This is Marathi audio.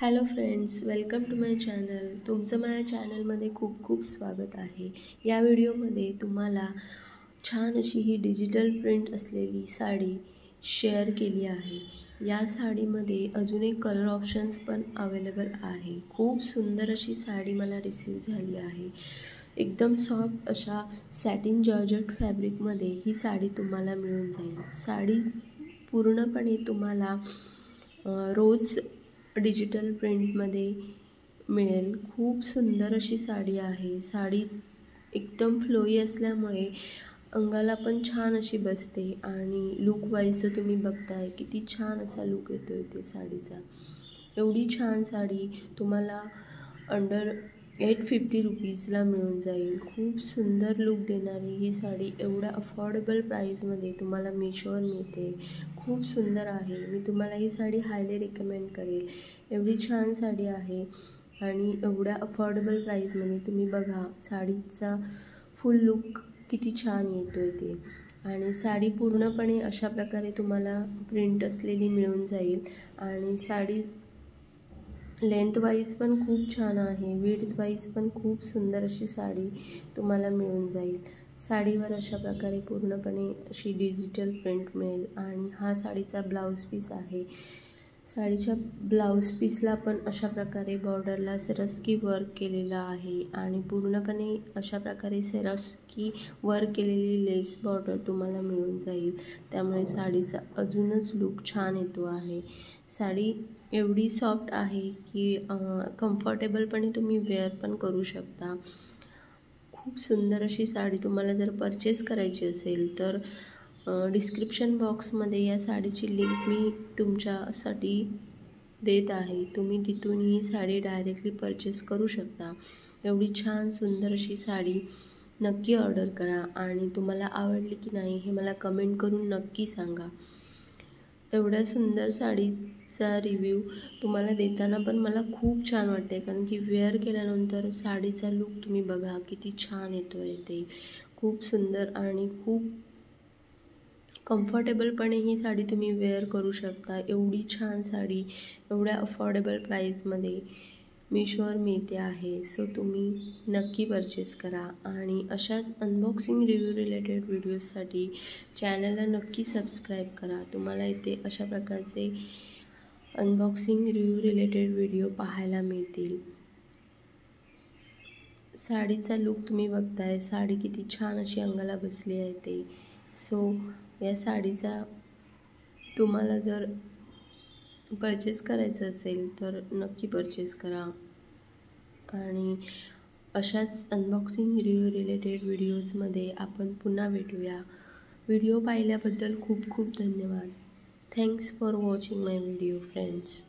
Hello friends, welcome to my channel. तुमचं माझ्या चॅनलमध्ये खूप खूप स्वागत आहे. या व्हिडिओमध्ये तुम्हाला छान अशी ही डिजिटल प्रिंट असलेली साडी शेअर केली आहे. या साडीमध्ये अजून एक कलर ऑप्शन्स पण अवेलेबल आहे. खूप सुंदर अशी साडी मला रिसीव झाली आहे. एकदम सॉफ्ट अशा सॅटिन जॉर्जेट फॅब्रिकमध्ये ही साडी तुम्हाला मिळून जाईल. साडी पूर्णपणे तुम्हाला रोज डिजिटल प्रिंटमध्ये मिळेल. खूप सुंदर अशी साडी आहे. साडी एकदम फ्लोई असल्यामुळे अंगाला पण छान अशी बसते आणि लुक वाईज जर तुम्ही बघताय किती छान असा लुक येतो आहे ते साडीचा. एवढी छान साडी तुम्हाला अंडर 850 रुपीजला मिळून जाईल. खूप सुंदर लुक देणारी ही साडी एवढ्या अफोर्डेबल प्राईजमध्ये तुम्हाला मिशोवर मिळते. खूप सुंदर आहे. मी तुम्हाला ही साडी हायली रिकमेंड करेल. एवढी छान साडी आहे आणि एवढ्या अफोर्डेबल प्राईजमध्ये तुम्ही बघा साडीचा फुल लुक किती छान येतो आहे ते. आणि साडी पूर्णपणे अशा प्रकारे तुम्हाला प्रिंट असलेली मिळून जाईल आणि साडी लेंथ वाईज पण खूप छान आहे. विड्थ वाईज पण खूप सुंदर अशी साडी तुम्हाला मिळून जाईल. साडीवर अशा प्रकारे पूर्णपणे अशी डिजिटल प्रिंट मिळेल आणि हा साडीचा ब्लाऊज पीस आहे. साडीच्या ब्लाऊज पीसला पण अशा प्रकारे बॉर्डरला सेरस्की वर्क केलेलं आहे आणि पूर्णपणे अशा प्रकारे सेरस्की वर्क केलेली लेस बॉर्डर तुम्हाला मिळून जाईल. त्यामुळे साडीचा अजूनच लुक छान येतो आहे. साडी एवढी सॉफ्ट आहे की कम्फर्टेबलपणे तुम्ही वेअर पण करू शकता. खूप सुंदर अशी साडी तुम्हाला जर परचेस करायची असेल तर डिस्क्रिप्शन बॉक्समध्ये या साडीची लिंक मी तुमच्यासाठी देत आहे. तुम्ही तिथून ही साडी डायरेक्टली परचेस करू शकता. एवढी छान सुंदर अशी साडी नक्की ऑर्डर करा आणि तुम्हाला आवडली की नाही हे मला कमेंट करून नक्की सांगा. एवढ्या सुंदर साडीचा रिव्ह्यू तुम्हाला देताना पण मला खूप छान वाटते, कारण की वेअर केल्यानंतर साडीचा लुक तुम्ही बघा किती छान येतो आहे ते. खूप सुंदर आणि खूप कम्फर्टेबलपणे ही साडी तुम्ही वेअर करू शकता. एवढी छान साडी एवढ्या अफोर्डेबल प्राईजमध्ये मिशोवर मिळते आहे. सो तुम्ही नक्की परचेस करा आणि अशाच अनबॉक्सिंग रिव्ह्यू रिलेटेड व्हिडिओजसाठी चॅनलला नक्की सबस्क्राईब करा. तुम्हाला इथे अशा प्रकारचे अनबॉक्सिंग रिव्ह्यू रिलेटेड व्हिडिओ पाहायला मिळतील. साडीचा लुक तुम्ही बघताय. साडी किती छान अशी अंगाला बसली आहे ते. सो या साडीचा तुम्हाला जर परचेस करायचं असेल तर नक्की परचेस करा आणि अशाच अनबॉक्सिंग रिव्ह्यू रिलेटेड व्हिडिओजमध्ये आपण पुन्हा भेटूया. व्हिडिओ पाहिल्याबद्दल खूप खूप धन्यवाद. Thanks for watching my video friends.